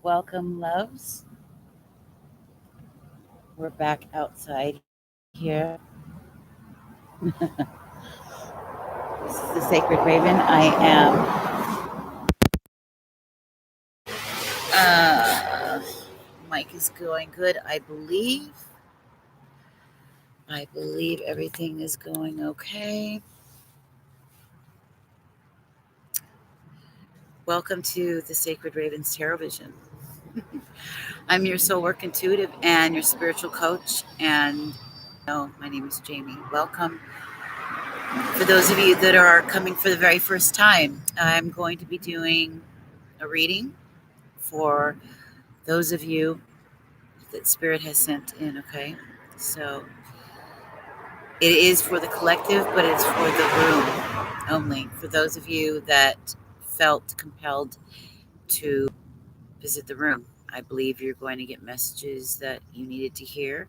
Welcome, loves. We're back outside here. This is the Sacred Raven. I am. Uh, Mic is going good, I believe. I believe everything is going okay. Welcome to the Sacred Ravens Tarot Vision. I'm your soul work intuitive and your spiritual coach. And my name is Jamie. Welcome. For those of you that are coming for the very first time, I'm going to be doing a reading for those of you that Spirit has sent in, okay? So it is for the collective, but it's for the room only. For those of you that felt compelled to visit the room, I believe you're going to get messages that you needed to hear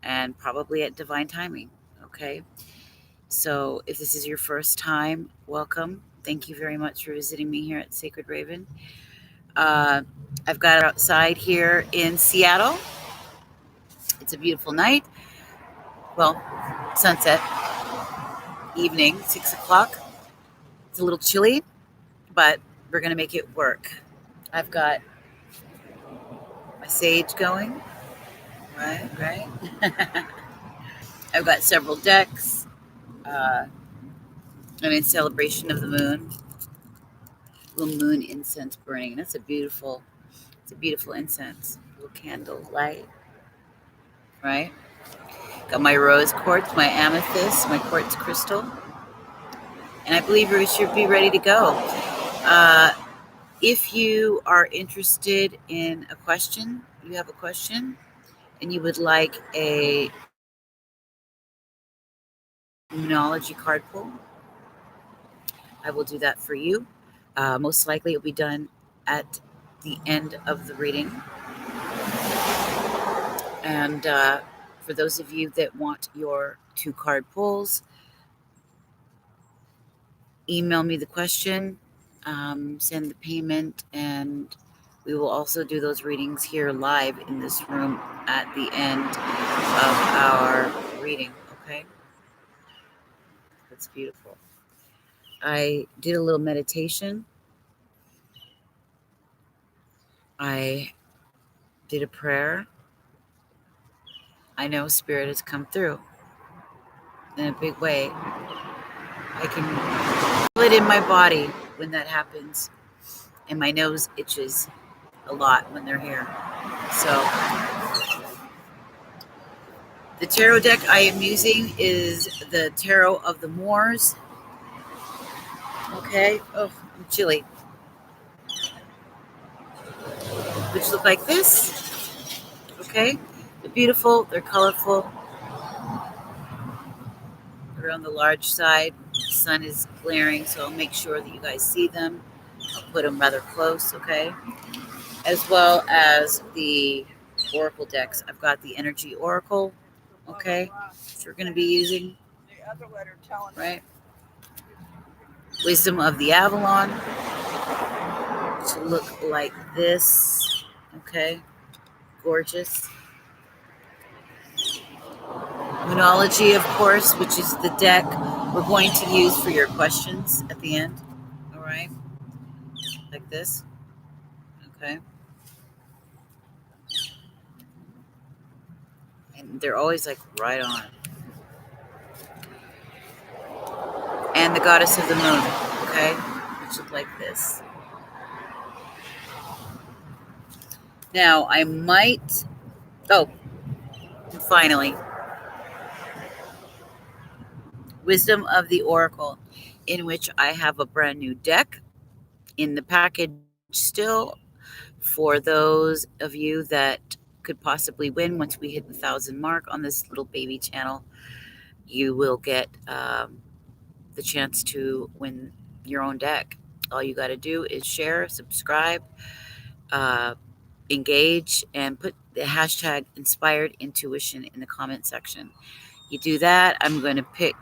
and probably at divine timing, okay? So if this is your first time, welcome. Thank you very much for visiting me here at Sacred Raven. I've got it outside here in Seattle. It's a beautiful night. Well, sunset, evening, 6 o'clock. It's a little chilly, but we're going to make it work. I've got my sage going, right? I've got several decks. I'm in celebration of the moon. Little moon incense burning. It's a beautiful incense. Little candle light, right? Got my rose quartz, my amethyst, my quartz crystal. And I believe we should be ready to go. If you are interested in a question, you have a question, and you would like a numerology card pull, I will do that for you. Most likely it will be done at the end of the reading. And for those of you that want your 2 card pulls, email me the question, send the payment, and we will also do those readings here live in this room at the end of our reading, okay? That's beautiful. I did a little meditation. I did a prayer. I know Spirit has come through in a big way. I can feel it in my body when that happens, and my nose itches a lot when they're here. So the tarot deck I am using is the Tarot of the Moors. Okay. Oh, I'm chilly. Which look like this. Okay. They're beautiful. They're colorful. They're on the large side. The sun is glaring, so I'll make sure that you guys see them. I'll put them rather close, okay? As well as the oracle decks. I've got the Energy Oracle, okay? Which we're going to be using, right? Wisdom of the Avalon, to look like this, okay? Gorgeous. Moonology, of course, which is the deck we're going to use for your questions at the end, all right? Like this, okay? And they're always like right on. And the Goddess of the Moon, okay? Which look like this. Now, I might... Oh, finally. Wisdom of the Oracle, in which I have a brand new deck in the package still for those of you that could possibly win once we hit the 1,000 mark on this little baby channel. You will get the chance to win your own deck. All you got to do is share, subscribe, engage, and put the hashtag Inspired Intuition in the comment section. You do that, I'm going to pick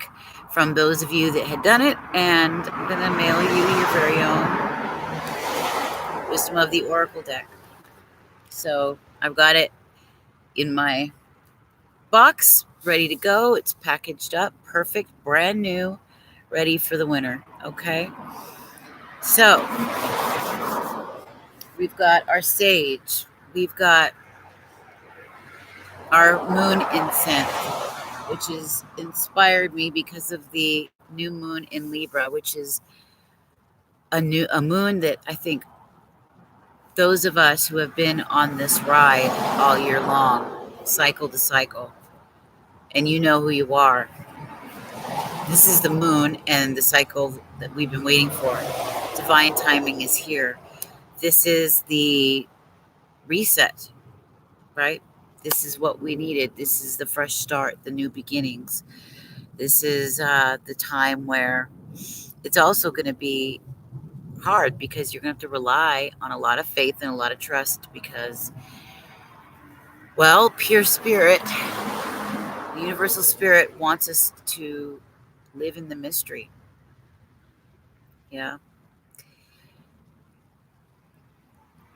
from those of you that had done it, and I'm going to mail you your very own Wisdom of the Oracle deck. So I've got it in my box, ready to go. It's packaged up, perfect, brand new, ready for the winter. Okay. So we've got our sage. We've got our moon incense, which is inspired me because of the new moon in Libra, which is a moon that I think those of us who have been on this ride all year long, cycle to cycle, and you know who you are. This is the moon and the cycle that we've been waiting for. Divine timing is here. This is the reset, right? This is what we needed. This is the fresh start, the new beginnings. This is the time where it's also going to be hard because you're going to have to rely on a lot of faith and a lot of trust because, well, pure spirit, the universal spirit wants us to live in the mystery. Yeah.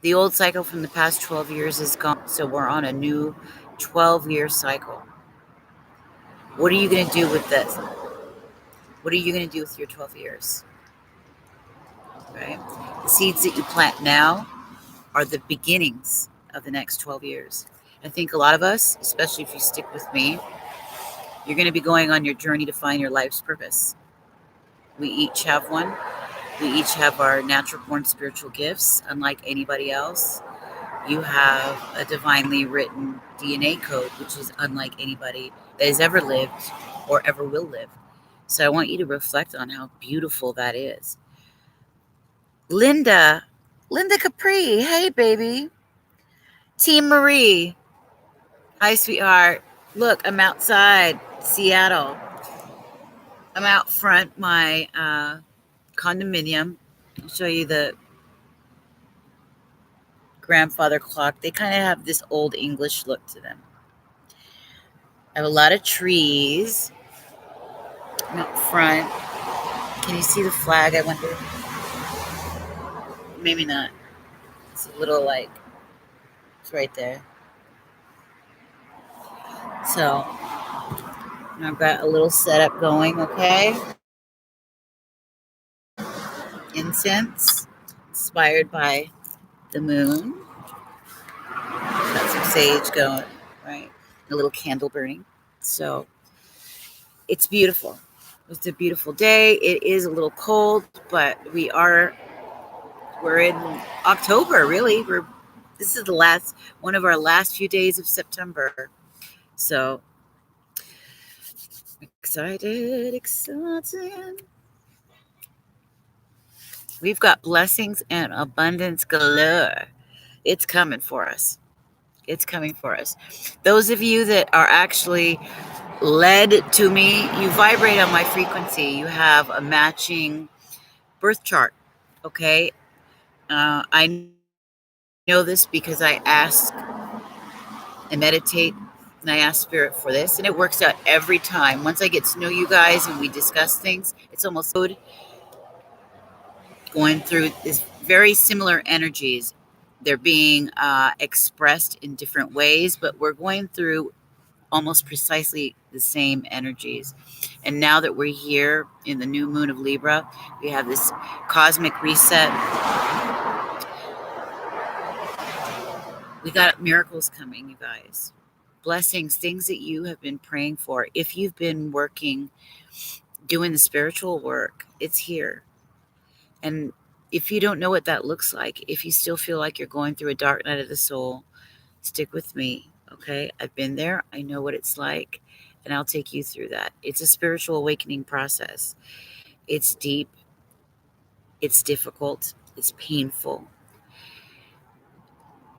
The old cycle from the past 12 years is gone, so we're on a new 12-year cycle. What are you going to do with this? What are you going to do with your 12 years? Right? The seeds that you plant now are the beginnings of the next 12 years. I think a lot of us, especially if you stick with me, you're going to be going on your journey to find your life's purpose. We each have one. We each have our natural born spiritual gifts, unlike anybody else. You have a divinely written DNA code, which is unlike anybody that has ever lived or ever will live. So I want you to reflect on how beautiful that is. Linda Capri, hey baby. Team Marie, hi sweetheart. Look, I'm outside Seattle. I'm out front my condominium. I'll show you the grandfather clock. They kind of have this old English look to them. I have a lot of trees. I'm out front. Can you see the flag, I wonder? Maybe not. It's a little like, it's right there. So I've got a little setup going, okay? Incense, inspired by the moon. Got some sage going, right? A little candle burning. So it's beautiful. It's a beautiful day. It is a little cold, but we're in October, really. This is one of our last few days of September. So excited. We've got blessings and abundance galore. It's coming for us. It's coming for us. Those of you that are actually led to me, you vibrate on my frequency. You have a matching birth chart. Okay. I know this because I ask and meditate and I ask spirit for this, and it works out every time. Once I get to know you guys and we discuss things, it's almost good going through this very similar energies. They're being expressed in different ways, but we're going through almost precisely the same energies. And now that we're here in the new moon of Libra, we have this cosmic reset. We got miracles coming, you guys. Blessings, things that you have been praying for. If you've been working, doing the spiritual work, it's here. And if you don't know what that looks like, if you still feel like you're going through a dark night of the soul, stick with me, okay? I've been there. I know what it's like, and I'll take you through that. It's a spiritual awakening process. It's deep. It's difficult. It's painful.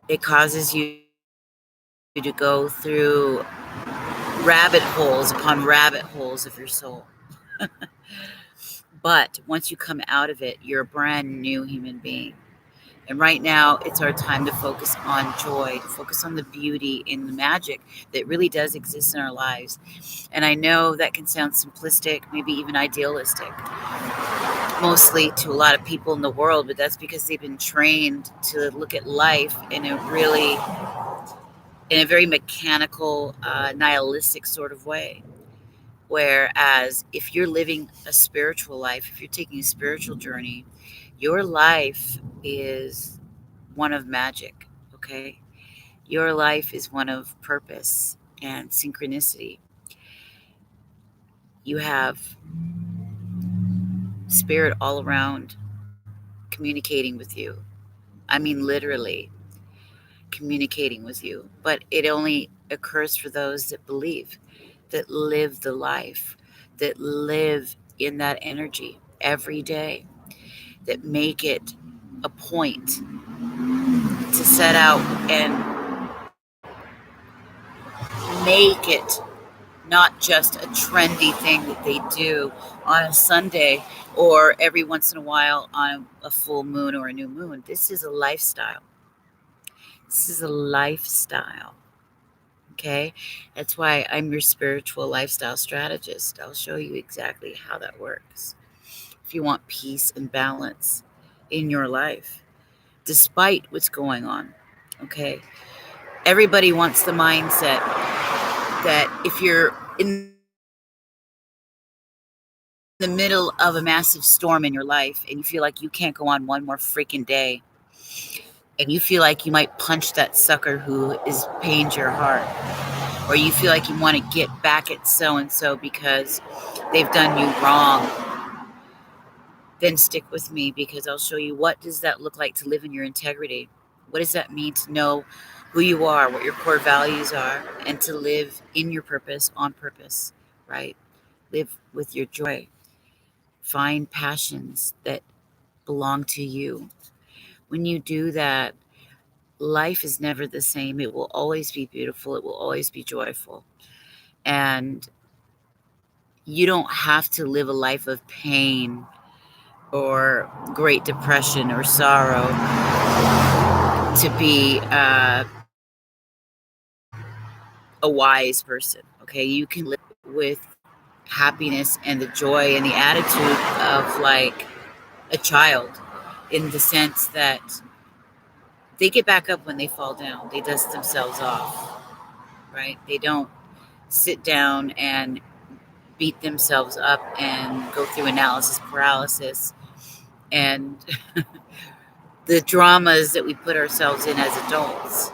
It causes you to go through rabbit holes upon rabbit holes of your soul. But once you come out of it, you're a brand new human being. And right now, it's our time to focus on joy, to focus on the beauty and the magic that really does exist in our lives. And I know that can sound simplistic, maybe even idealistic. mostly to a lot of people in the world, but that's because they've been trained to look at life in a very mechanical, nihilistic sort of way. Whereas if you're living a spiritual life, if you're taking a spiritual journey, your life is one of magic, okay? Your life is one of purpose and synchronicity. You have spirit all around communicating with you. I mean, literally communicating with you. But it only occurs for those that believe, that live the life, that live in that energy every day, that make it a point to set out and make it not just a trendy thing that they do on a Sunday or every once in a while on a full moon or a new moon. This is a lifestyle. This is a lifestyle. Okay. That's why I'm your spiritual lifestyle strategist. I'll show you exactly how that works. If you want peace and balance in your life, despite what's going on. Okay. Everybody wants the mindset that if you're in the middle of a massive storm in your life and you feel like you can't go on one more freaking day and you feel like you might punch that sucker who is pained your heart, or you feel like you want to get back at so and so because they've done you wrong, then stick with me, because I'll show you what does that look like to live in your integrity. What does that mean to know who you are, what your core values are, and to live in your purpose on purpose, right? Live with your joy. Find passions that belong to you. When you do that, life is never the same. It will always be beautiful. It will always be joyful. And you don't have to live a life of pain or great depression or sorrow to be a wise person. Okay, you can live with happiness and the joy and the attitude of like a child, in the sense that they get back up when they fall down. They dust themselves off, right? They don't sit down and beat themselves up and go through analysis paralysis and the dramas that we put ourselves in as adults.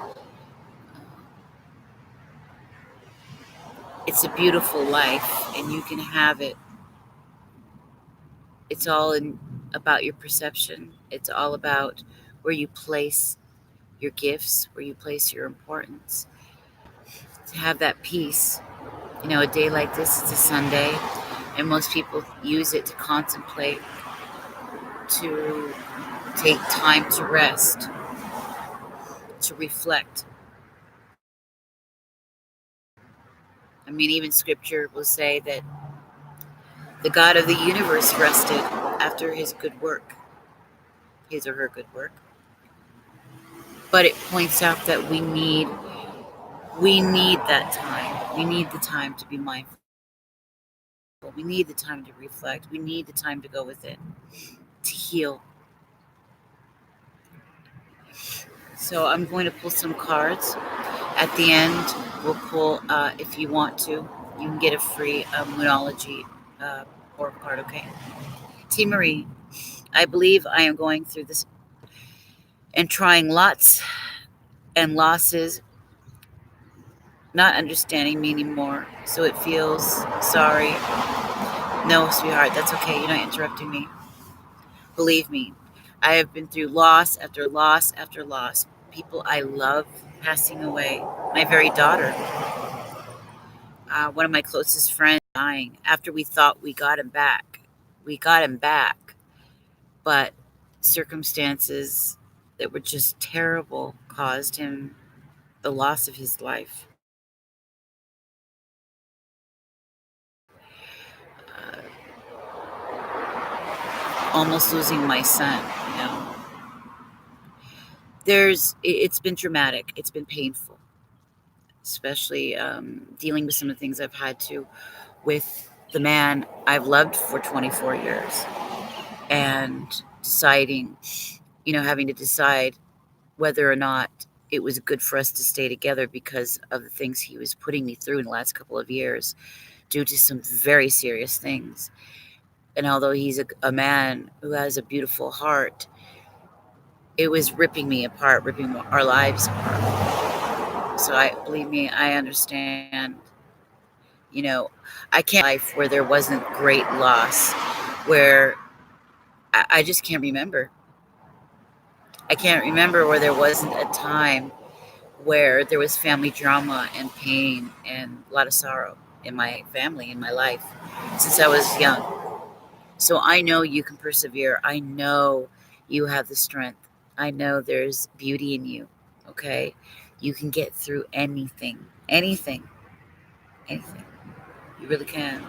It's a beautiful life and you can have it. It's all about your perception. It's all about where you place your gifts, where you place your importance. To have that peace. You know, a day like this, it's a Sunday, and most people use it to contemplate, to take time to rest, to reflect. I mean, even scripture will say that the God of the universe rested after his good work, his or her good work. But it points out that we need that time. We need the time to be mindful. We need the time to reflect. We need the time to go within, to heal. So I'm going to pull some cards. At the end, we'll pull, if you want to, you can get a free Moonology oracle card, okay? T. Marie, I believe I am going through this and trying lots and losses, not understanding me anymore. So it feels sorry. No, sweetheart, that's okay. You're not interrupting me. Believe me, I have been through loss after loss after loss. People I love passing away. My very daughter. One of my closest friends dying after we thought we got him back. We got him back, but circumstances that were just terrible caused him the loss of his life. Uh, Almost losing my son, you know. It's been dramatic. It's been painful, especially dealing with some of the things I've had to with the man I've loved for 24 years. and deciding, having to decide whether or not it was good for us to stay together because of the things he was putting me through in the last couple of years due to some very serious things. And although he's a man who has a beautiful heart, it was ripping me apart, ripping our lives apart. So believe me, I understand. You know, I can't life where there wasn't great loss, where I just can't remember. I can't remember where there wasn't a time where there was family drama and pain and a lot of sorrow in my family, in my life, since I was young. So I know you can persevere. I know you have the strength. I know there's beauty in you. Okay. You can get through anything, anything, anything. You really can.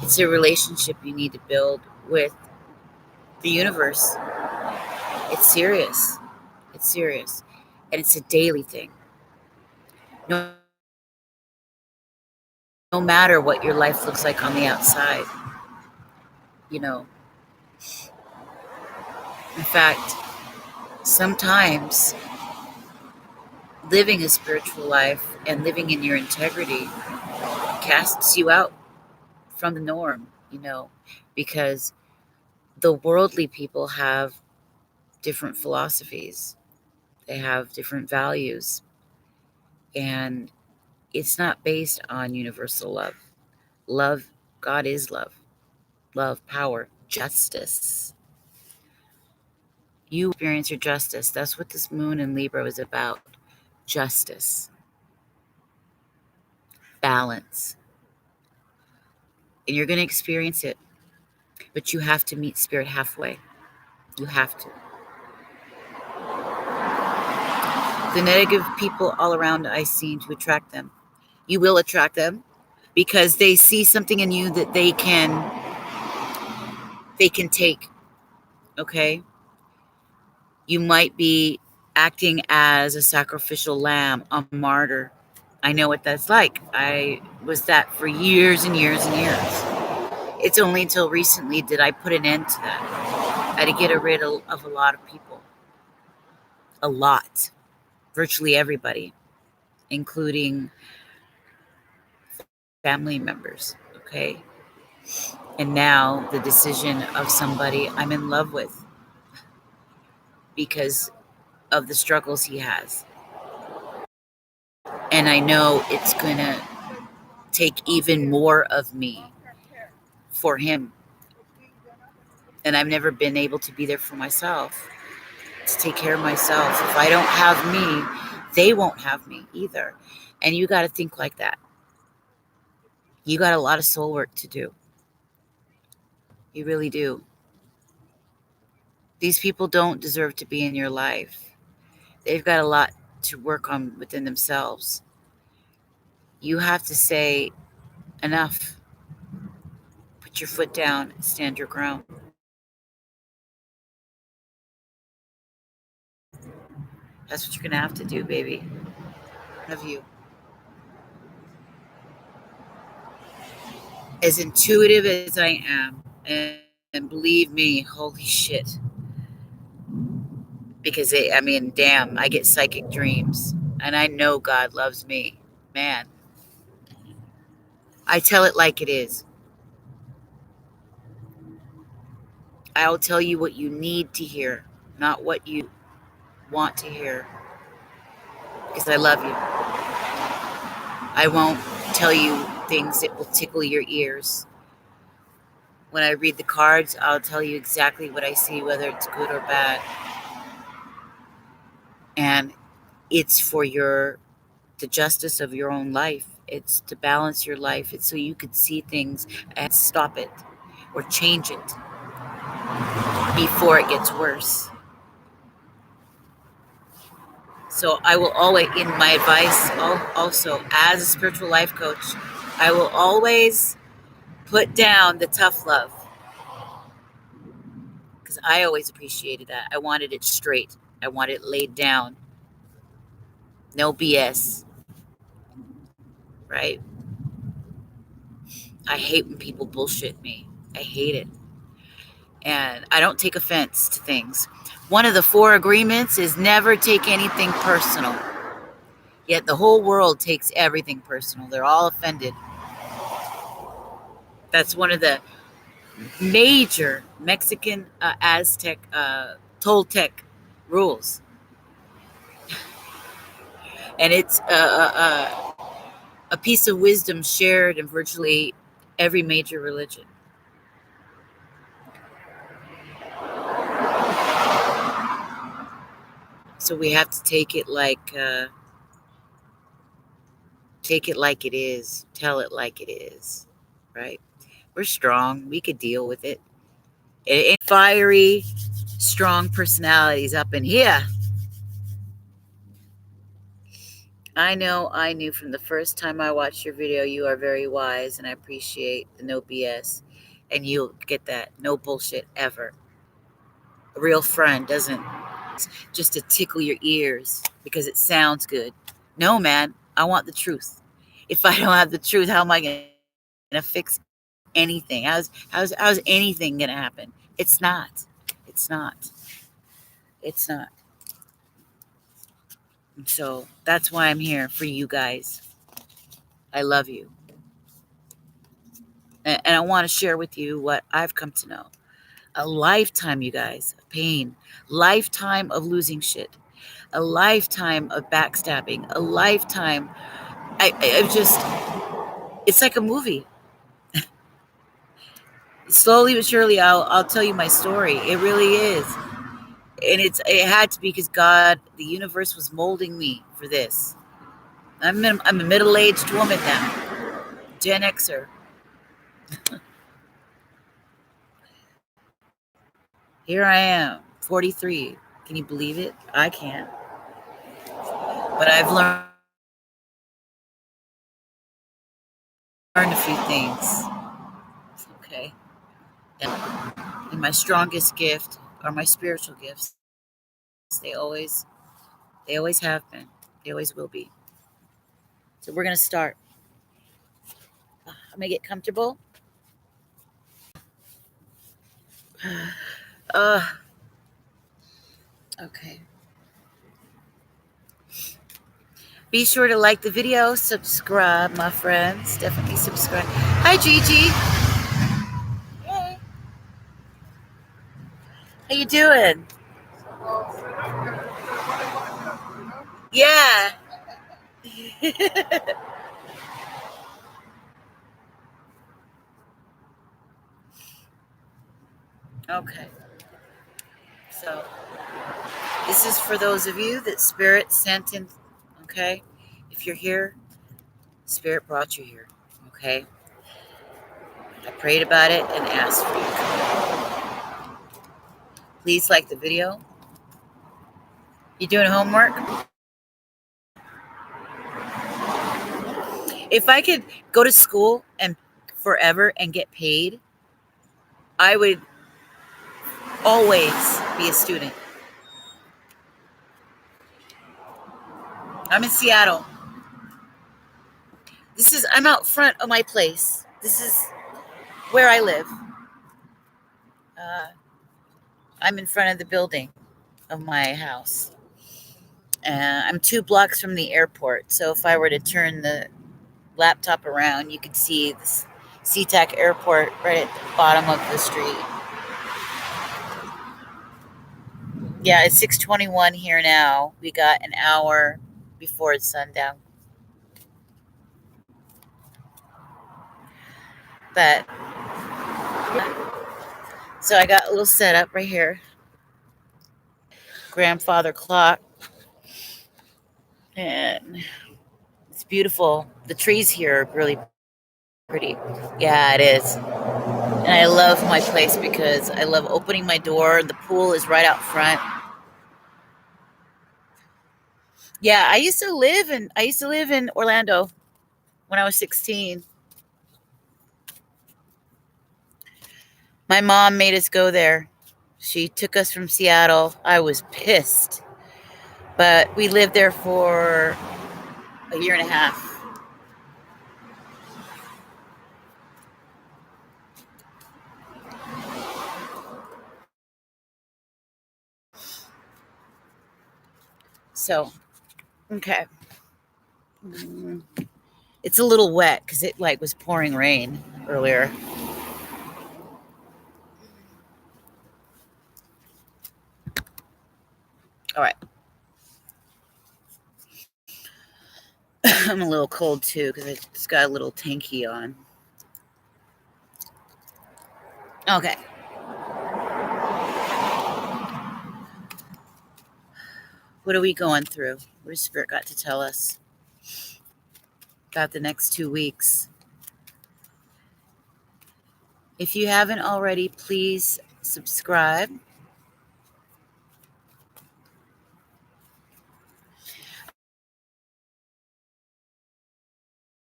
It's a relationship you need to build with the universe. It's serious. It's serious. And it's a daily thing. No matter what your life looks like on the outside, you know. In fact, sometimes living a spiritual life and living in your integrity casts you out from the norm, because the worldly people have different philosophies, they have different values, and it's not based on universal love. Love, God is love, love, power, justice. You experience your justice. That's what this moon in Libra is about. Justice, balance. And you're going to experience it, but you have to meet spirit halfway. You have to. The negative people all around, I seem to attract them. You will attract them because they see something in you that they can take. Okay? You might be acting as a sacrificial lamb, a martyr. I know what that's like. I was that for years and years and years. It's only until recently did I put an end to that. I had to get rid of a lot of people. A lot. Virtually everybody, including family members. Okay? And now the decision of somebody I'm in love with because of the struggles he has. And I know it's going to take even more of me for him. And I've never been able to be there for myself, to take care of myself. If I don't have me, they won't have me either. And you got to think like that. You got a lot of soul work to do. You really do. These people don't deserve to be in your life. They've got a lot to work on within themselves. You have to say, enough. Put your foot down, stand your ground. That's what you're going to have to do, baby. Of you. As intuitive as I am, and believe me, holy shit. Because, damn, I get psychic dreams. And I know God loves me. Man. I tell it like it is. I'll tell you what you need to hear, not what you want to hear. Because I love you. I won't tell you things that will tickle your ears. When I read the cards, I'll tell you exactly what I see, whether it's good or bad. And it's for the justice of your own life. It's to balance your life. It's so you could see things and stop it or change it before it gets worse. So I will always, in my advice, also as a spiritual life coach, I will always put down the tough love. Because I always appreciated that. I wanted it straight. I wanted it laid down. No BS. Right? I hate when people bullshit me. I hate it. And I don't take offense to things. One of the 4 agreements is never take anything personal. Yet the whole world takes everything personal. They're all offended. That's one of the major Mexican Aztec Toltec rules. And it's a piece of wisdom shared in virtually every major religion. So we have to take it like it is, tell it like it is, right? We're strong. We could deal with it. Fiery, strong personalities up in here. I knew from the first time I watched your video, you are very wise, and I appreciate the no BS. And you'll get that. No bullshit ever. A real friend doesn't just to tickle your ears because it sounds good. No, man, I want the truth. If I don't have the truth, how am I going to fix anything? How's anything going to happen? It's not. It's not. It's not. So that's why I'm here for you guys. I love you. And I want to share with you what I've come to know. A lifetime, you guys, of pain. Lifetime of losing shit. A lifetime of backstabbing. A lifetime. I've just, it's like a movie. Slowly but surely, I'll tell you my story. It really is. And it had to be because God, the universe was molding me for this. I'm a middle-aged woman now. Gen Xer. Here I am, 43. Can you believe it? I can't. But I've learned a few things. Okay. And my strongest gift are my spiritual gifts. They always have been. They always will be. So we're going to start. I'm going to get comfortable. Okay. Be sure to like the video, subscribe, my friends. Definitely subscribe. Hi, Gigi. Hey. How you doing? Yeah. Okay. So this is for those of you that Spirit sent in. Okay. If you're here, Spirit brought you here. Okay. I prayed about it and asked for you. Please like the video. You doing homework? If I could go to school and forever and get paid, I would always be a student. I'm in Seattle. I'm out front of my place. This is where I live. I'm in front of the building of my house. I'm 2 blocks from the airport. So if I were to turn the laptop around, you could see the SeaTac Airport right at the bottom of the street. Yeah, it's 6:21 here now. We got an hour before it's sundown. But so I got a little setup right here. Grandfather clock. And it's beautiful. The trees here are really pretty. Yeah, it is. And I love my place because I love opening my door. The pool is right out front. Yeah, I used to live in Orlando when I was 16. My mom made us go there. She took us from Seattle. I was pissed. But we lived there for a year and a half. So, okay. It's a little wet because it was pouring rain earlier. All right. I'm a little cold too because I just got a little tanky on. Okay. What are we going through? What has Spirit got to tell us about the next 2 weeks? If you haven't already, please subscribe.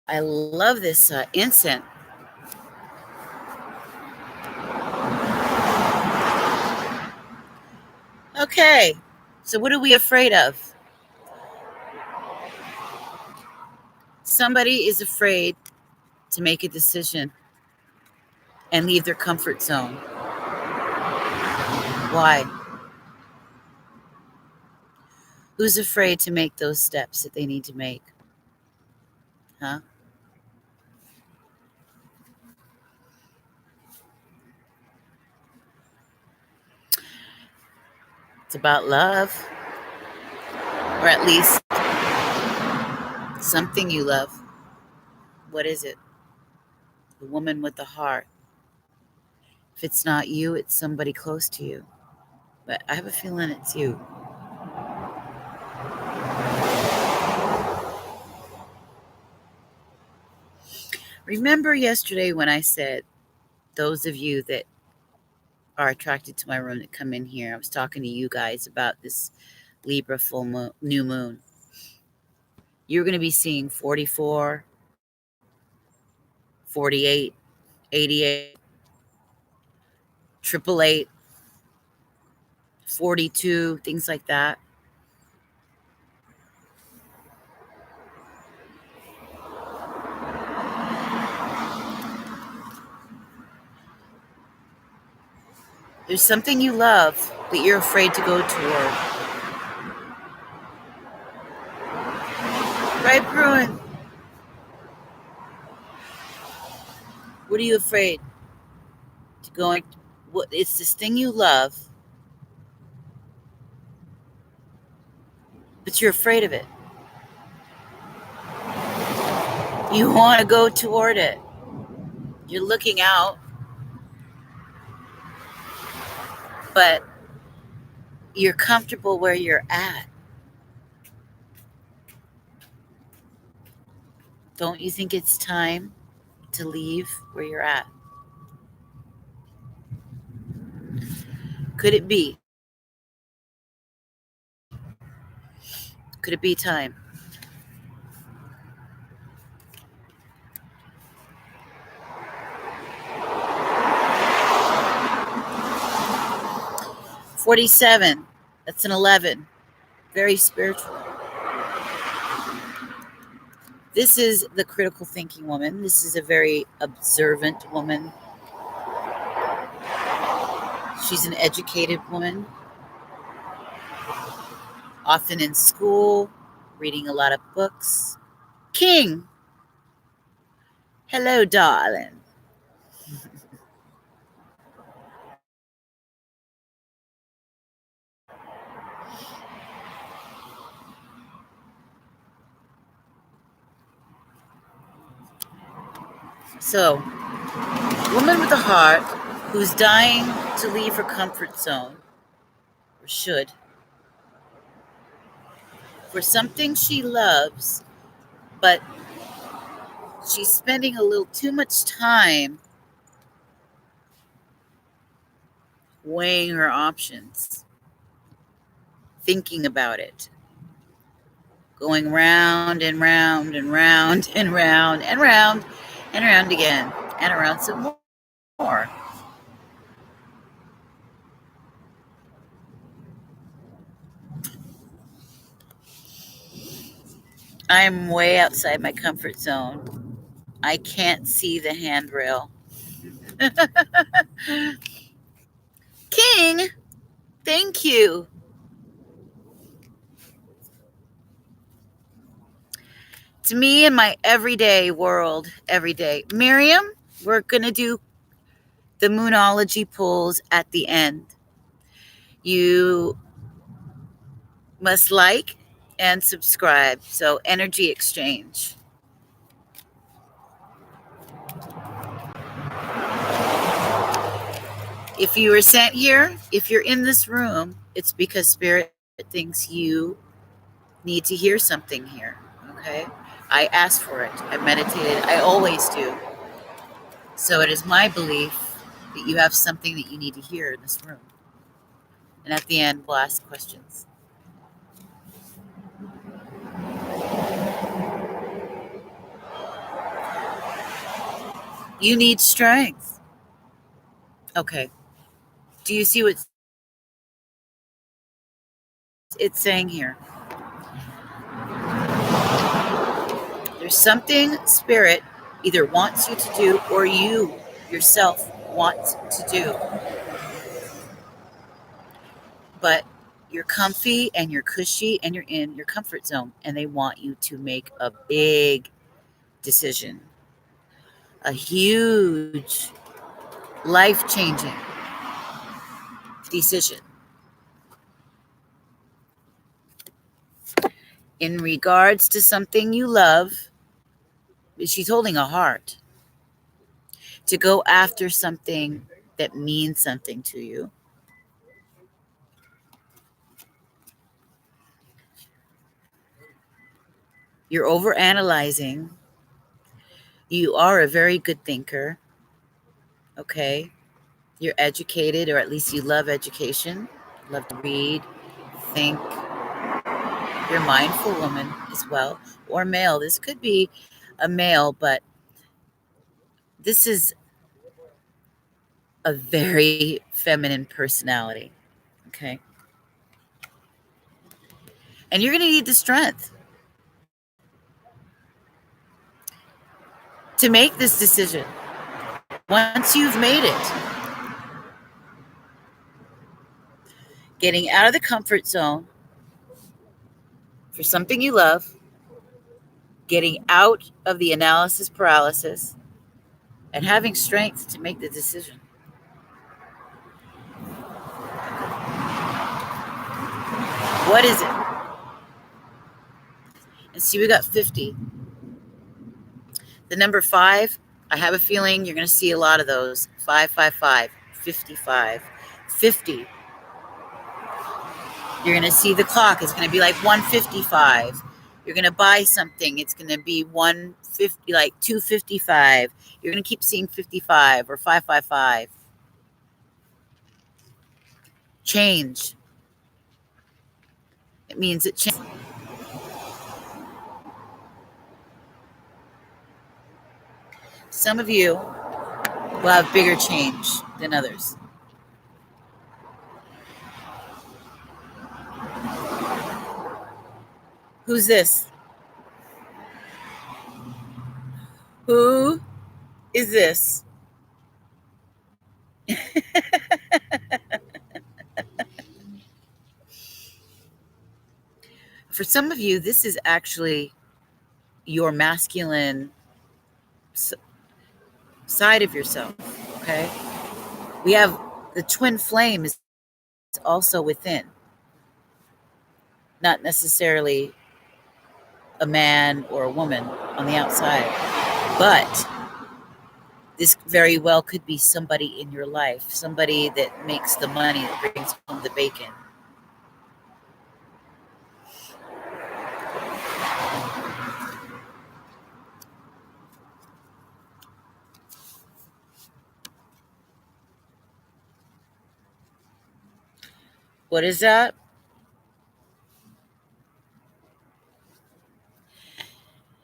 I love this incense. Okay, so what are we afraid of? Somebody is afraid to make a decision and leave their comfort zone. Why? Who's afraid to make those steps that they need to make? Huh? It's about love, or at least something you love. What is it? The woman with the heart. If it's not you, it's somebody close to you. But I have a feeling it's you. Remember yesterday when I said, those of you that are attracted to my room that come in here, I was talking to you guys about this Libra full moon, new moon. You're going to be seeing 44, 48, 88, 888, 42, things like that. There's something you love that you're afraid to go toward. Right, Bruin? What are you afraid to go? What? It's this thing you love, but you're afraid of it. You want to go toward it. You're looking out, but you're comfortable where you're at. Don't you think it's time to leave where you're at? Could it be? Could it be time? $47. That's an 11. Very spiritual. This is the critical thinking woman. This is a very observant woman. She's an educated woman, often in school, reading a lot of books. King. Hello, darling. So, woman with a heart who's dying to leave her comfort zone, or should, for something she loves, but she's spending a little too much time weighing her options, thinking about it, going round and round and round and round and round and round again and around some more. I'm way outside my comfort zone. I can't see the handrail. King, thank you. to me in my everyday world, every day. Miriam, we're going to do the Moonology pulls at the end. You must like and subscribe. So, energy exchange. If you were sent here, if you're in this room, it's because Spirit thinks you need to hear something here. Okay? I asked for it. I meditated. I always do. So it is my belief that you have something that you need to hear in this room. And at the end, we'll ask questions. You need strength. Okay. Do you see what it's saying here? There's something Spirit either wants you to do or you yourself want to do. But you're comfy and you're cushy and you're in your comfort zone, and they want you to make a big decision, a huge, life-changing decision in regards to something you love. She's holding a heart to go after something that means something to you. You're overanalyzing. You are a very good thinker. Okay. You're educated, or at least you love education. Love to read, think. You're a mindful woman as well, or male. This could be a male, but this is a very feminine personality. Okay. And you're going to need the strength to make this decision. Once you've made it, getting out of the comfort zone for something you love, getting out of the analysis paralysis, and having strength to make the decision. What is it? And see, we got 50. The number 5, I have a feeling you're going to see a lot of those. 555, 55, 50. You're going to see the clock. It's going to be like 155. You're going to buy something. It's going to be 150, like 255. You're going to keep seeing 55 or 555. Change. It means it changes. Some of you will have bigger change than others. Who's this? Who is this? For some of you, this is actually your masculine side of yourself, okay? We have the twin flame is also within. Not necessarily a man or a woman on the outside, but this very well could be somebody in your life, somebody that makes the money, that brings home the bacon. What is that?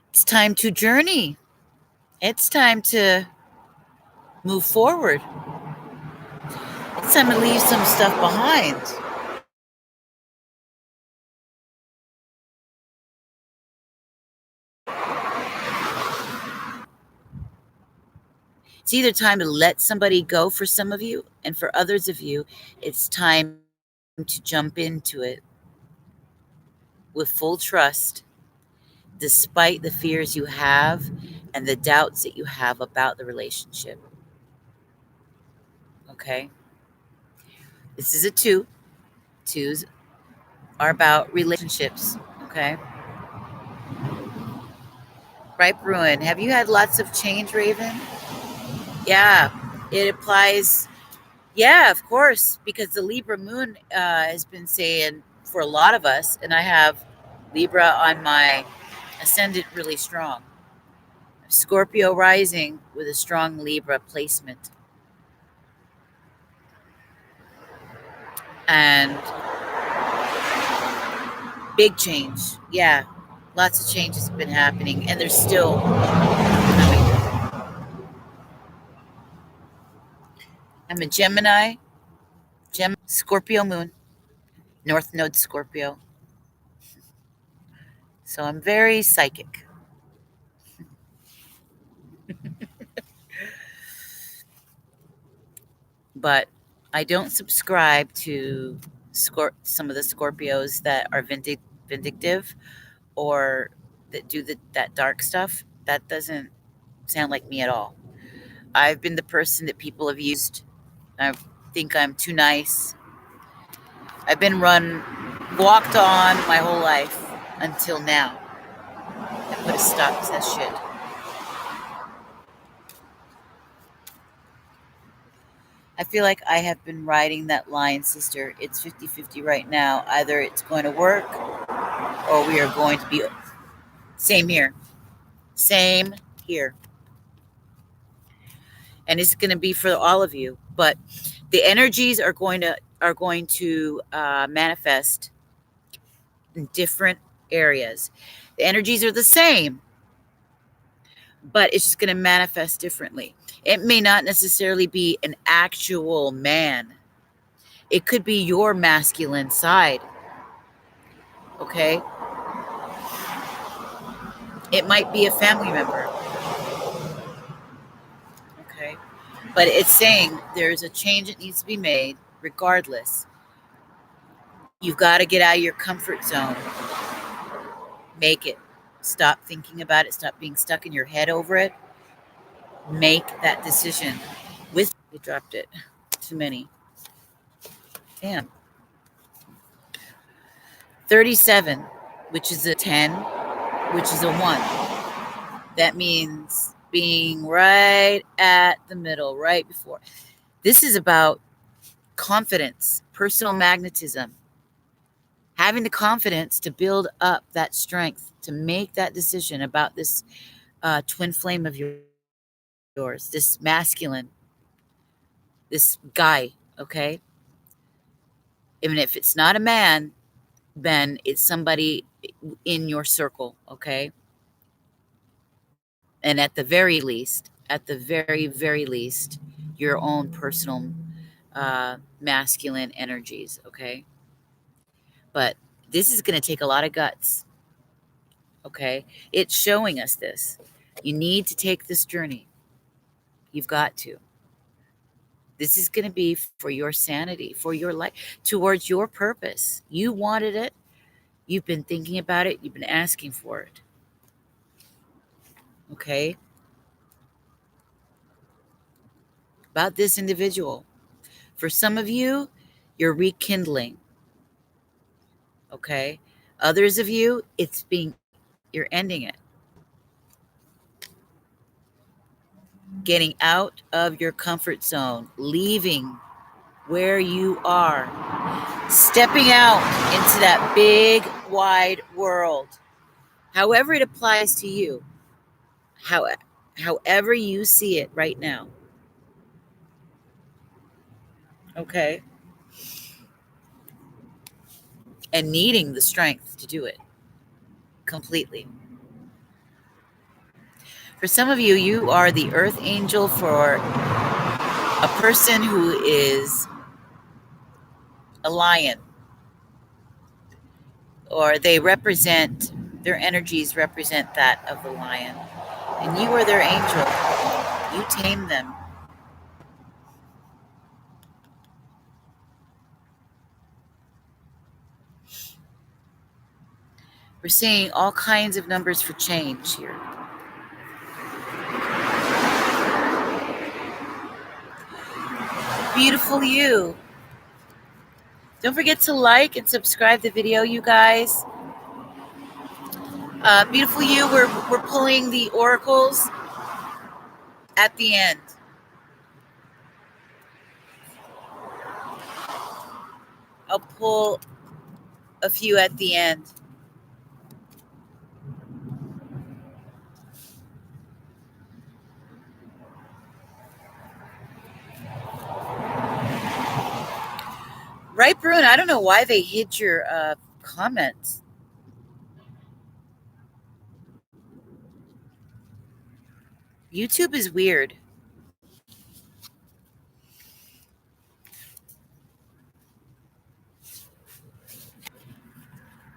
It's time to journey. It's time to move forward. It's time to leave some stuff behind. It's either time to let somebody go for some of you, and for others of you, it's time to jump into it with full trust, despite the fears you have and the doubts that you have about the relationship. Okay? This is a two. Twos are about relationships. Okay? Ripe ruin. Have you had lots of change, Raven? Yeah, it applies. Yeah, of course, because the Libra moon has been saying for a lot of us, and I have Libra on my ascendant really strong. Scorpio rising with a strong Libra placement. And big change. Yeah, lots of changes have been happening, and there's still coming. I'm a Gemini, Scorpio moon, North Node Scorpio. So I'm very psychic. But I don't subscribe to some of the Scorpios that are vindictive or that do that dark stuff. That doesn't sound like me at all. I've been the person that people have used. I think I'm too nice. I've been walked on my whole life until now. I put a stop to that shit. I feel like I have been riding that line, sister. It's 50-50 right now. Either it's going to work or we are going to be. Same here. Same here. And it's going to be for all of you. But the energies are going to manifest in different areas. The energies are the same, but it's just going to manifest differently. It may not necessarily be an actual man. It could be your masculine side. Okay? It might be a family member. Okay? But it's saying there's a change that needs to be made regardless. You've got to get out of your comfort zone. Make it. Stop thinking about it. Stop being stuck in your head over it. Make that decision. You dropped it. Too many. Damn. 37, which is a 10, which is a 1. That means being right at the middle, right before. This is about confidence, personal magnetism. Having the confidence to build up that strength to make that decision about this twin flame of yours, this masculine, this guy, okay? Even if it's not a man, then it's somebody in your circle, okay? And at the very least, your own personal masculine energies, okay? But this is going to take a lot of guts, okay? It's showing us this. You need to take this journey. You've got to. This is going to be for your sanity, for your life, towards your purpose. You wanted it. You've been thinking about it. You've been asking for it. Okay? About this individual. For some of you, you're rekindling. Okay? Others of you, you're ending it. Getting out of your comfort zone, leaving where you are, stepping out into that big, wide world. However it applies to you, however you see it right now. Okay? And needing the strength to do it completely. For some of you, you are the earth angel for a person who is a lion, or their energies represent that of the lion. And you are their angel. You tame them. We're seeing all kinds of numbers for change here. Beautiful you. Don't forget to like and subscribe the video, you guys. Beautiful you, we're pulling the oracles at the end. I'll pull a few at the end. Right, Brune? I don't know why they hid your comments. YouTube is weird.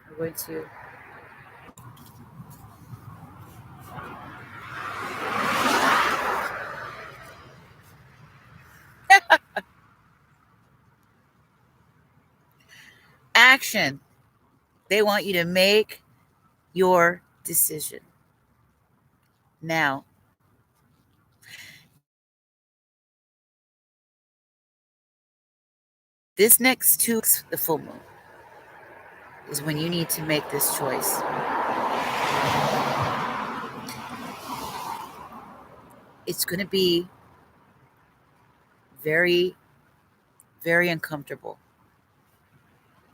I'm going to... Action. They want you to make your decision. Now. This next 2 weeks, the full moon, is when you need to make this choice. It's going to be very, very uncomfortable.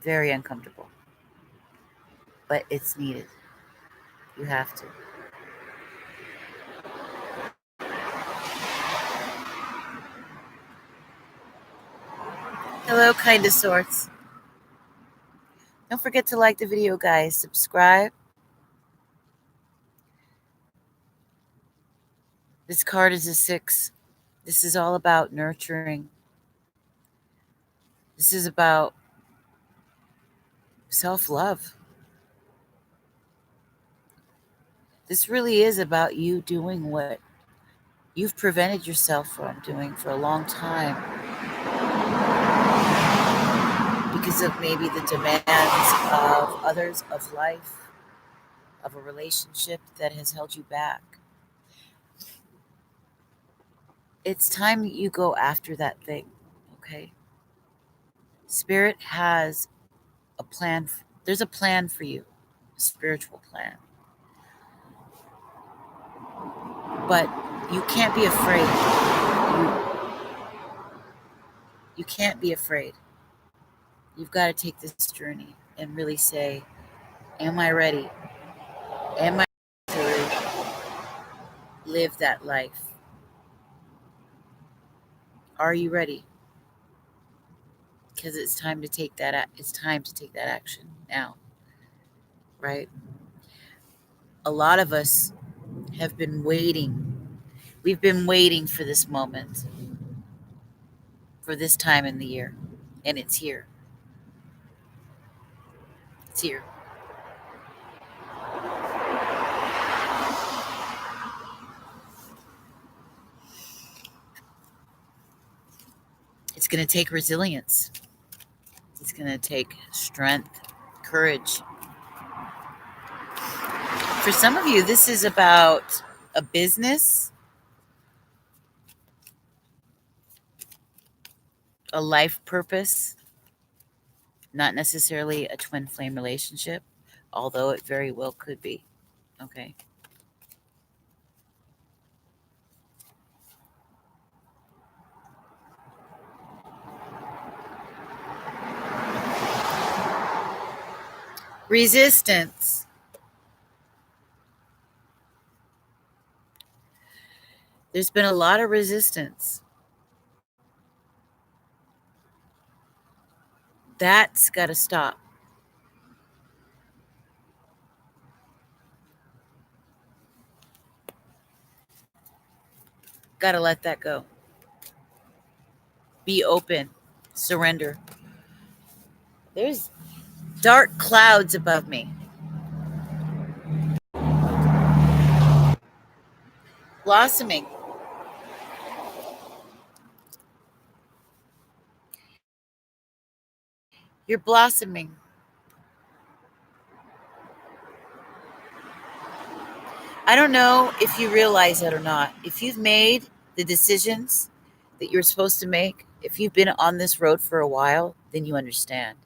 Very uncomfortable. But it's needed. You have to. Hello, kind of sorts. Don't forget to like the video, guys. Subscribe. This card is a 6. This is all about nurturing. This is about self-love. This really is about you doing what you've prevented yourself from doing for a long time because of maybe the demands of others, of life, of a relationship that has held you back. It's time you go after that thing, okay? Spirit has a plan. There's a plan for you, a spiritual plan. But you can't be afraid. You can't be afraid. You've got to take this journey and really say, am I ready? Am I ready to live that life? Are you ready? Because it's time to take that. It's time to take that action now, right? A lot of us have been waiting. We've been waiting for this moment, for this time in the year, and it's here. It's here. It's going to take resilience. It's going to take strength, courage. For some of you, this is about a business, a life purpose, not necessarily a twin flame relationship, although it very well could be. Okay. Resistance. There's been a lot of resistance. That's got to stop. Got to let that go. Be open. Surrender. There's dark clouds above me. Blossoming. You're blossoming. I don't know if you realize it or not. If you've made the decisions that you're supposed to make, if you've been on this road for a while, then you understand.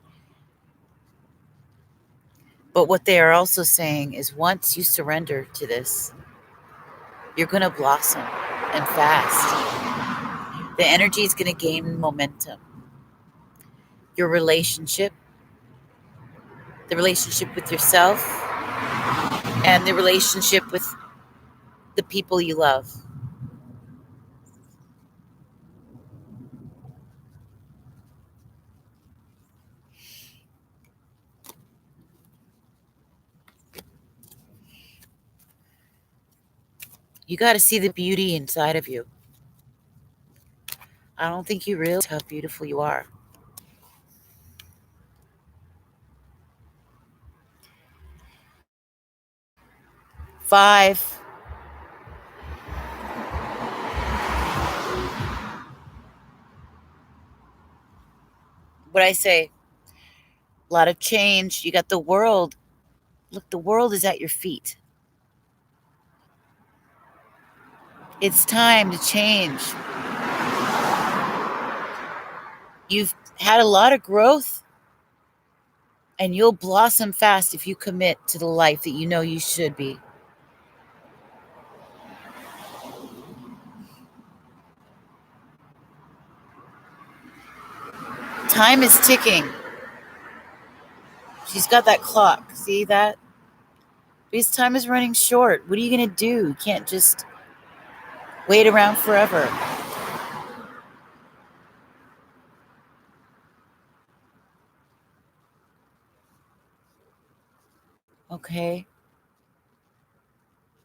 But what they are also saying is once you surrender to this, you're going to blossom and fast. The energy is going to gain momentum. Your relationship, the relationship with yourself, and the relationship with the people you love. You got to see the beauty inside of you. I don't think you realize how beautiful you are. 5. What I say, a lot of change. You got the world. Look, the world is at your feet. It's time to change. You've had a lot of growth, and you'll blossom fast if you commit to the life that you know you should be. Time is ticking. She's got that clock. See that? Because time is running short. What are you going to do? You can't just wait around forever. Okay?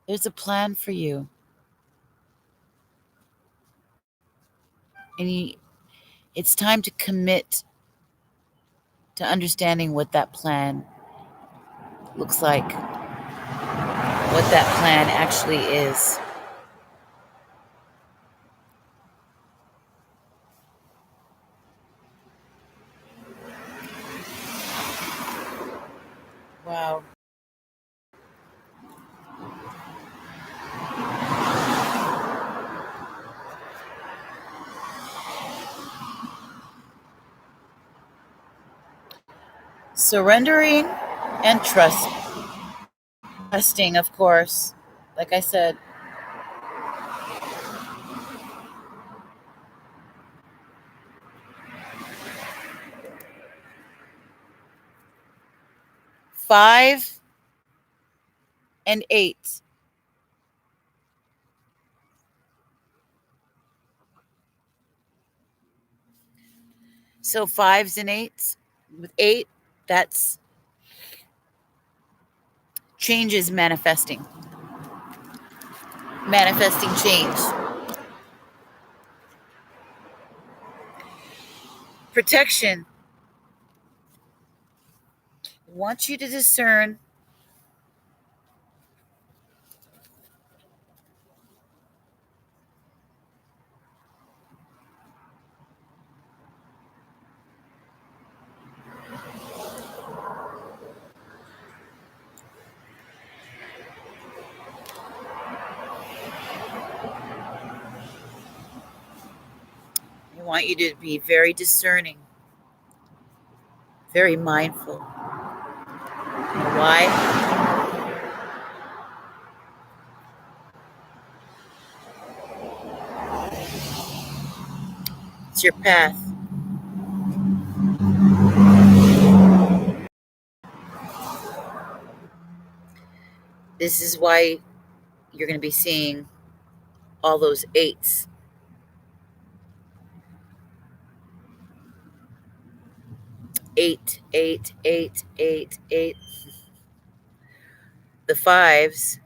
There's a plan for you. And it's time to commit to understanding what that plan looks like, what that plan actually is. Wow. Surrendering and trusting, of course. Like I said, 5 and 8. So 5s and 8s. With 8, that's change is manifesting. Manifesting change. Protection. I want you to discern I want you to be very discerning, very mindful. Why? It's your path. This is why you're going to be seeing all those 8s. 8, 8, 8, 8, 8. The 5s.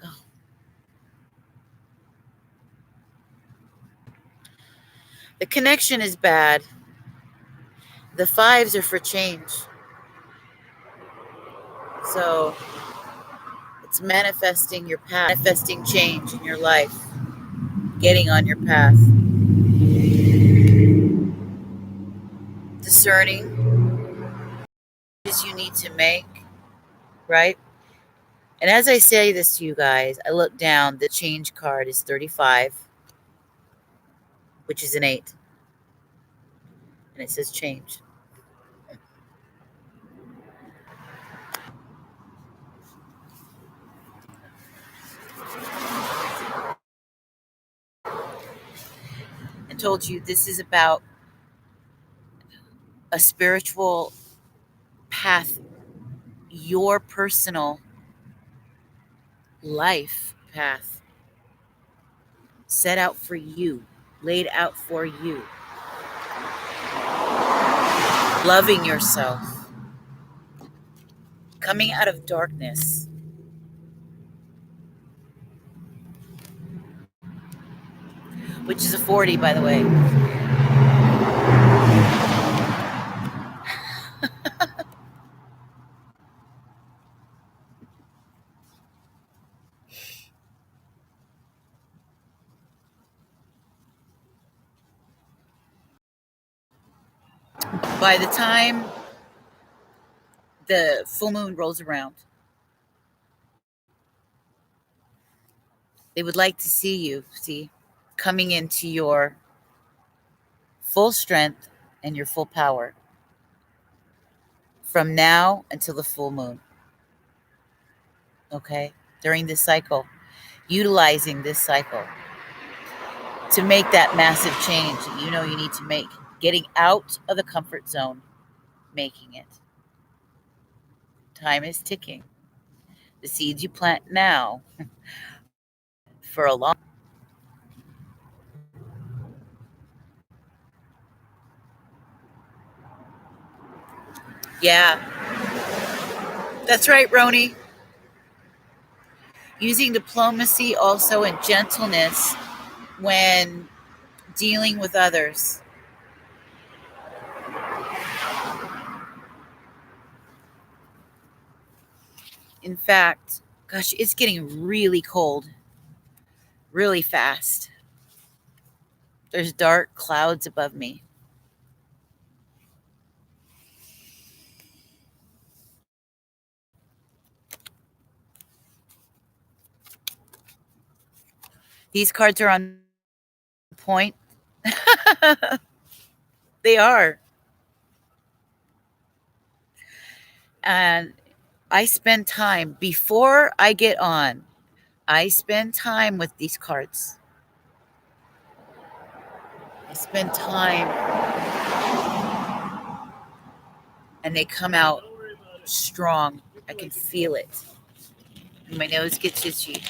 Oh. The connection is bad. The 5s are for change. So it's manifesting your path, manifesting change in your life, getting on your path, discerning what you need to make, right? And as I say this to you guys, I look down, the change card is 35, which is an 8. And it says change. I told you this is about a spiritual path, your personal life path set out for you, laid out for you. Loving yourself, coming out of darkness. Which is a 40, by the way. By the time the full moon rolls around, they would like to see you, coming into your full strength and your full power from now until the full moon. Okay? During this cycle, utilizing this cycle to make that massive change that you know you need to make. Getting out of the comfort zone, making it. Time is ticking. The seeds you plant now for a long. Yeah, that's right, Roni. Using diplomacy also and gentleness when dealing with others. In fact, gosh, it's getting really cold, really fast. There's dark clouds above me. These cards are on point. They are. And I spend time before I get on. I spend time with these cards. I spend time and they come out strong. I can feel it. And my nose gets itchy.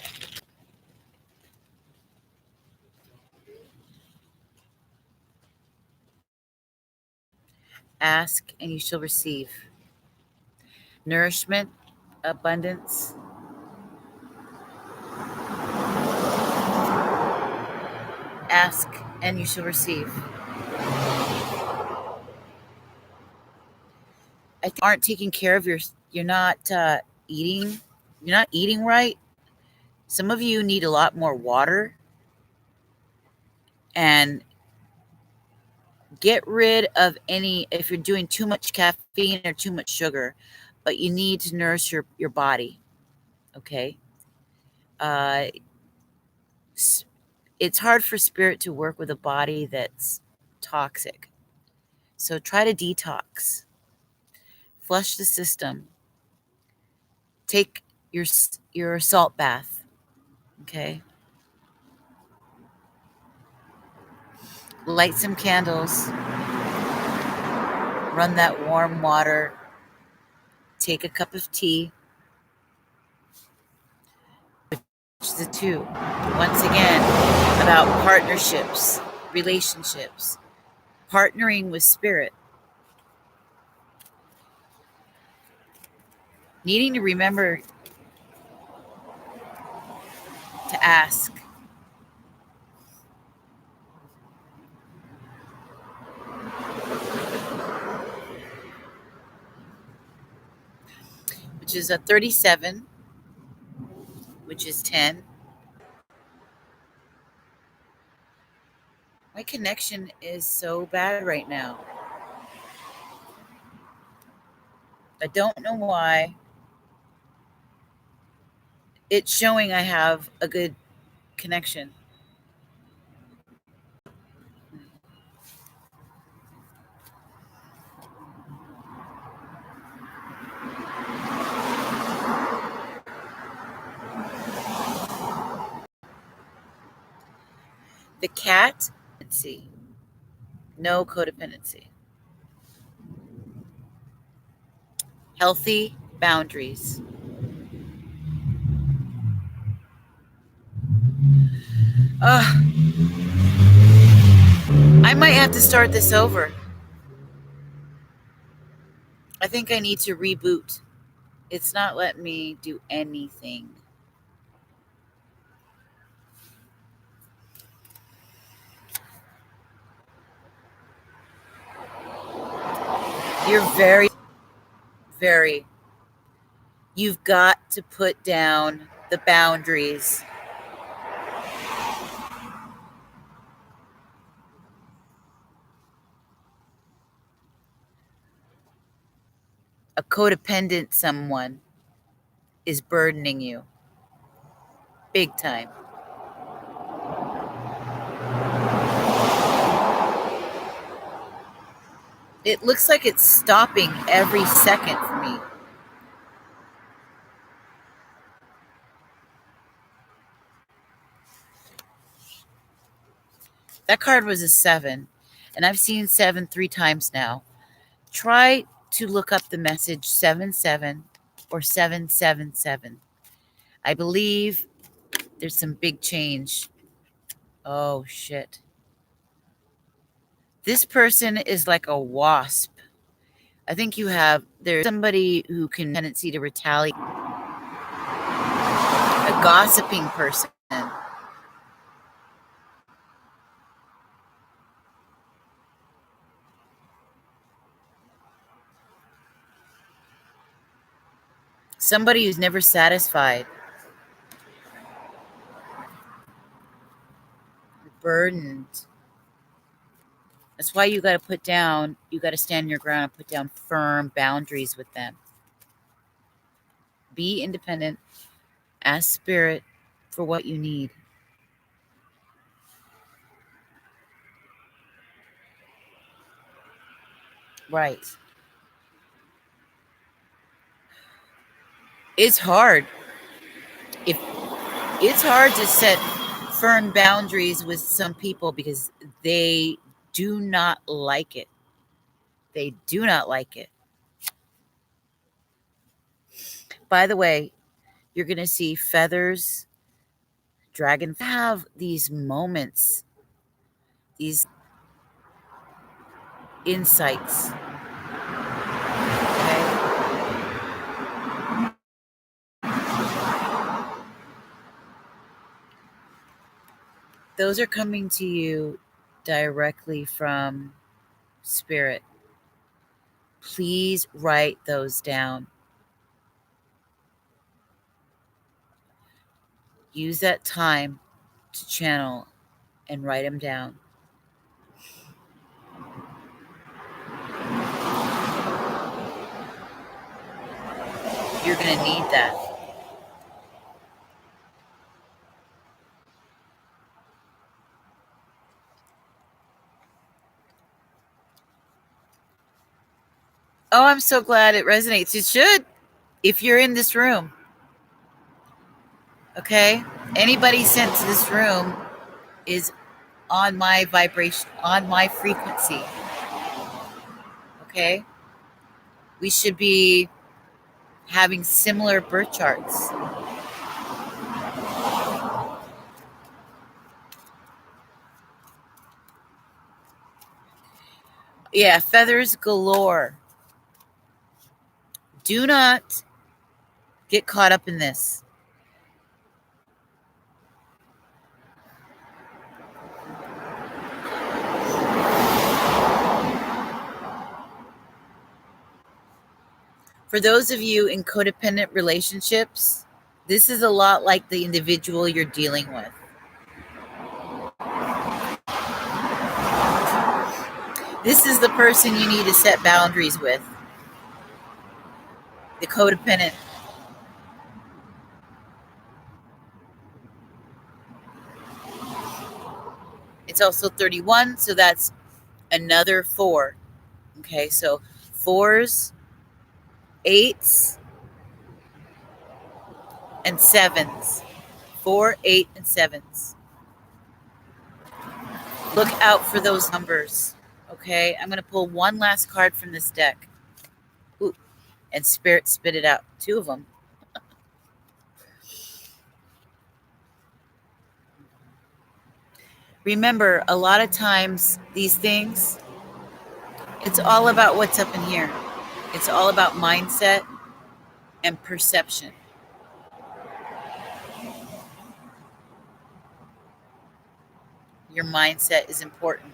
Ask and you shall receive. Nourishment, abundance. Ask and you shall receive. I think aren't taking care of you're not eating. You're not eating right. Some of you need a lot more water and get rid of any if you're doing too much caffeine or too much sugar, but you need to nourish your body. Okay. Uh, it's hard for spirit to work with a body that's toxic. So try to detox, flush the system, take your salt bath. Okay. Light some candles, run that warm water, take a cup of tea. The two, once again, about partnerships, relationships, partnering with spirit, needing to remember to ask. Which is a 37, which is 10. My connection is so bad right now. I don't know why. It's showing I have a good connection. The cat, let's see, no codependency. Healthy boundaries. I might have to start this over. I think I need to reboot. It's not letting me do anything. You're very, you've got to put down the boundaries. A codependent someone is burdening you big time. It looks like it's stopping every second for me. That card was a 7, and I've seen 7 3 times now. Try to look up the message 77 or 777. I believe there's some big change. Oh, shit. This person is like a wasp. I think there's somebody who can tendency to retaliate. A gossiping person. Somebody who's never satisfied. Burdened. That's why you got to stand your ground and put down firm boundaries with them. Be independent. Ask spirit for what you need. Right. It's hard. It's hard to set firm boundaries with some people because they do not like it. They do not like it. By the way, you're going to see feathers, dragon have these moments, these insights. Okay? Those are coming to you directly from spirit. Please write those down. Use that time to channel and write them down. You're going to need that. Oh, I'm so glad it resonates. It should, if you're in this room. Okay? Anybody sent to this room is on my vibration, on my frequency. Okay? We should be having similar birth charts. Yeah, feathers galore. Do not get caught up in this. For those of you in codependent relationships, this is a lot like the individual you're dealing with. This is the person you need to set boundaries with. The codependent. It's also 31, so that's another 4. Okay, so 4s, 8s, and 7s. 4, 8, and 7s. Look out for those numbers. Okay, I'm going to pull one last card from this deck. Ooh, and Spirit spit it out. 2 of them. Remember, a lot of times these things, it's all about what's up in here. It's all about mindset and perception. Your mindset is important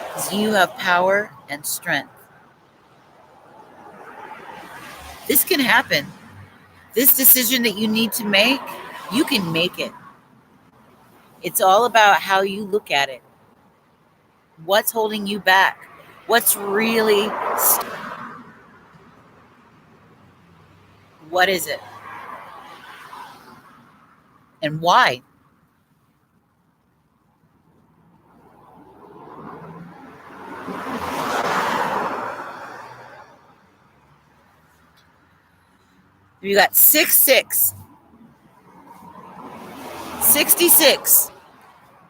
because you have power and strength. This can happen. This decision that you need to make, you can make it. It's all about how you look at it. What's holding you back? What's really, what is it? And why? You got 66, 66,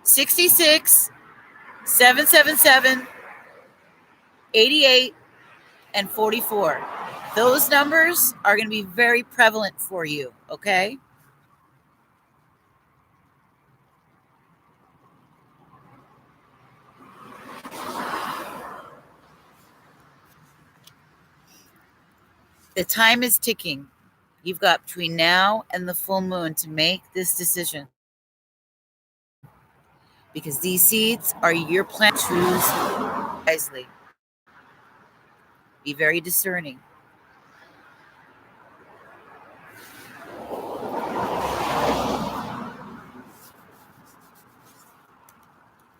66, 777, 88, and 44. Those numbers are going to be very prevalent for you, okay? The time is ticking. You've got between now and the full moon to make this decision. Because these seeds are your plan. Choose wisely. Be very discerning.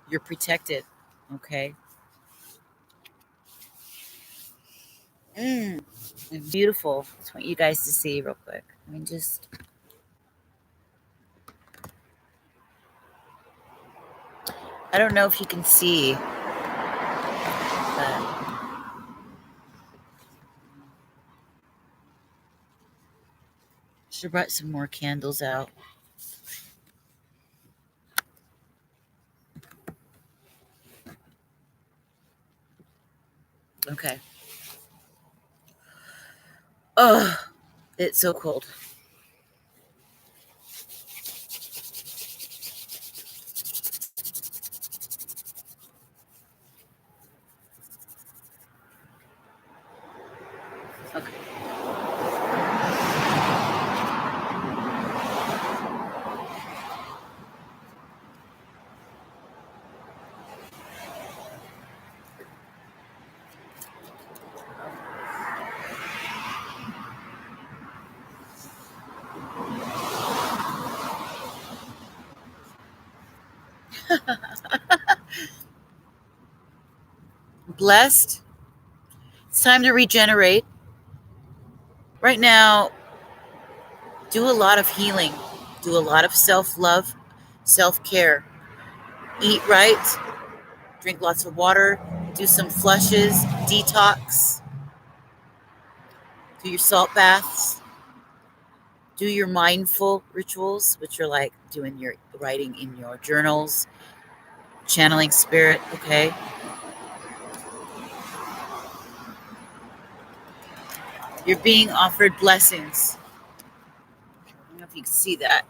You're protected, okay? Beautiful. I just want you guys to see real quick. I mean, just... I don't know if you can see, but should have brought some more candles out. Okay. Oh, it's so cold. Okay. Blessed. It's time to regenerate. Right now, do a lot of healing. Do a lot of self-love, self-care. Eat right. Drink lots of water. Do some flushes. Detox. Do your salt baths. Do your mindful rituals, which are like doing your writing in your journals, channeling spirit, okay? You're being offered blessings. I don't know if you can see that.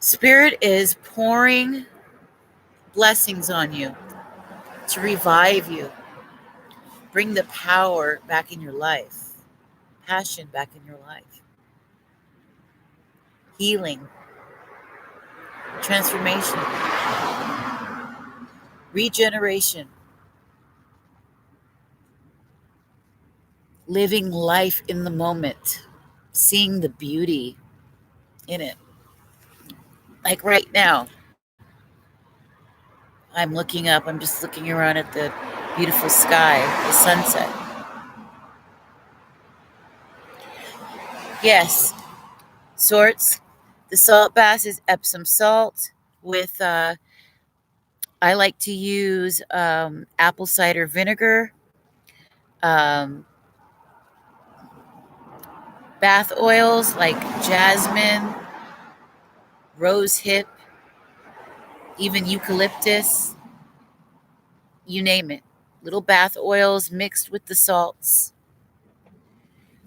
Spirit is pouring blessings on you to revive you, bring the power back in your life, passion back in your life, healing, transformation, regeneration, living life in the moment, seeing the beauty in it. Like right now, I'm just looking around at the beautiful sky, the sunset. Yes, sorts. The salt bath is Epsom salt with, I like to use apple cider vinegar, um, bath oils like jasmine, rose hip, even eucalyptus, you name it. Little bath oils mixed with the salts,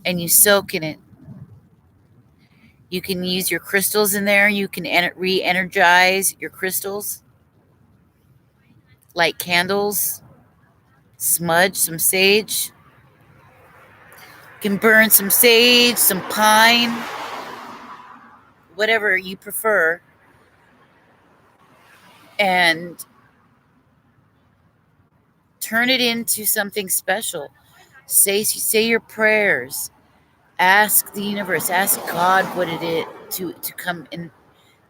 and you soak in it. You can use your crystals in there. You can re energize your crystals, light candles, smudge some sage. You can burn some sage, some pine, whatever you prefer, and turn it into something special. Say your prayers. Ask the universe, ask God what it is to come and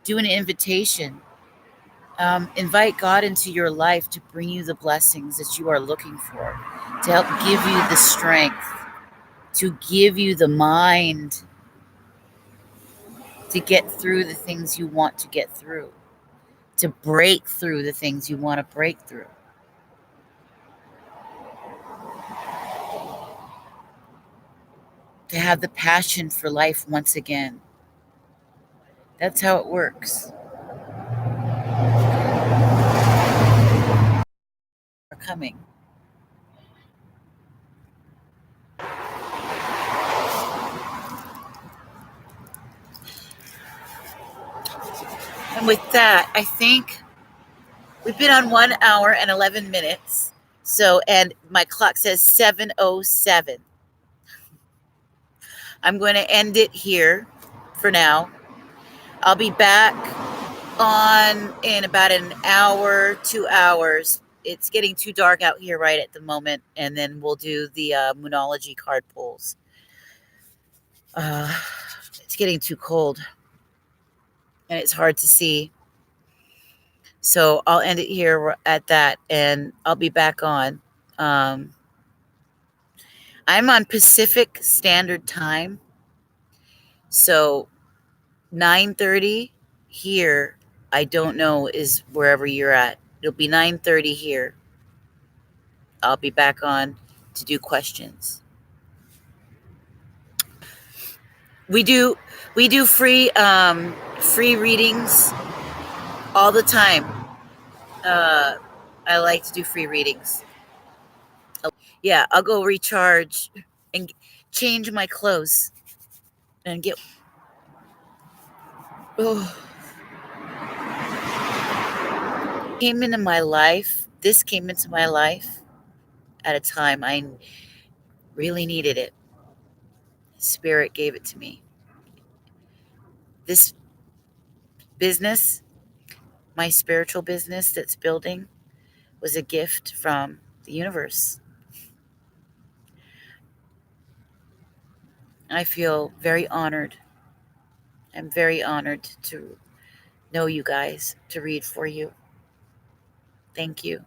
do an invitation. Invite God into your life to bring you the blessings that you are looking for, to help give you the strength, to give you the mind to get through the things you want to get through, to break through the things you want to break through. To have the passion for life once again. That's how it works. Are coming. And with that, I think we've been on 1 hour and 11 minutes. So, and my clock says 7:07. I'm going to end it here for now. I'll be back on in about an hour, 2 hours. It's getting too dark out here right at the moment, and then we'll do the Moonology card pulls. It's getting too cold, and it's hard to see. So I'll end it here at that, and I'll be back on. I'm on Pacific Standard Time, so 9:30 here. I don't know is wherever you're at. It'll be 9:30 here. I'll be back on to do questions. We do free readings all the time. I like to do free readings. Yeah, I'll go recharge and change my clothes and get. Oh, came into my life. This came into my life at a time I really needed it. Spirit gave it to me. This business, my spiritual business that's building, was a gift from the universe. I feel very honored. I'm very honored to know you guys, to read for you. Thank you.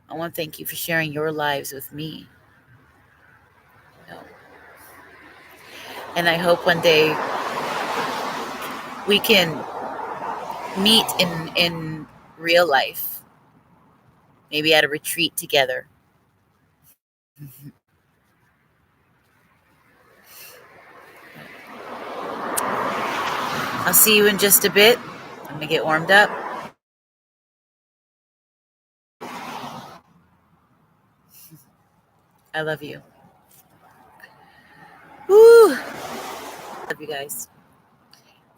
I want to thank you for sharing your lives with me. And I hope one day we can meet in real life, maybe at a retreat together. I'll see you in just a bit. I'm going to get warmed up. I love you. Woo! Love you guys.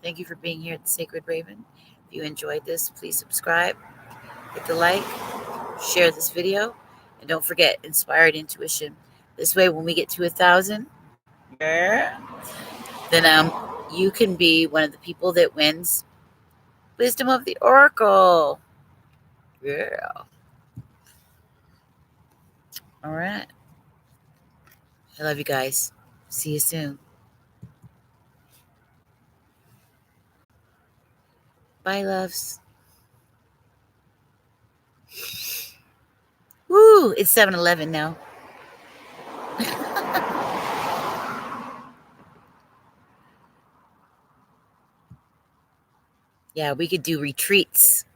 Thank you for being here at the Sacred Raven. If you enjoyed this, please subscribe, hit the like, share this video, and don't forget Inspired Intuition. This way, when we get to 1,000, then you can be one of the people that wins Wisdom of the Oracle. Yeah. All right. I love you guys. See you soon. Bye, loves. Woo! It's 7-Eleven now. Yeah, we could do retreats.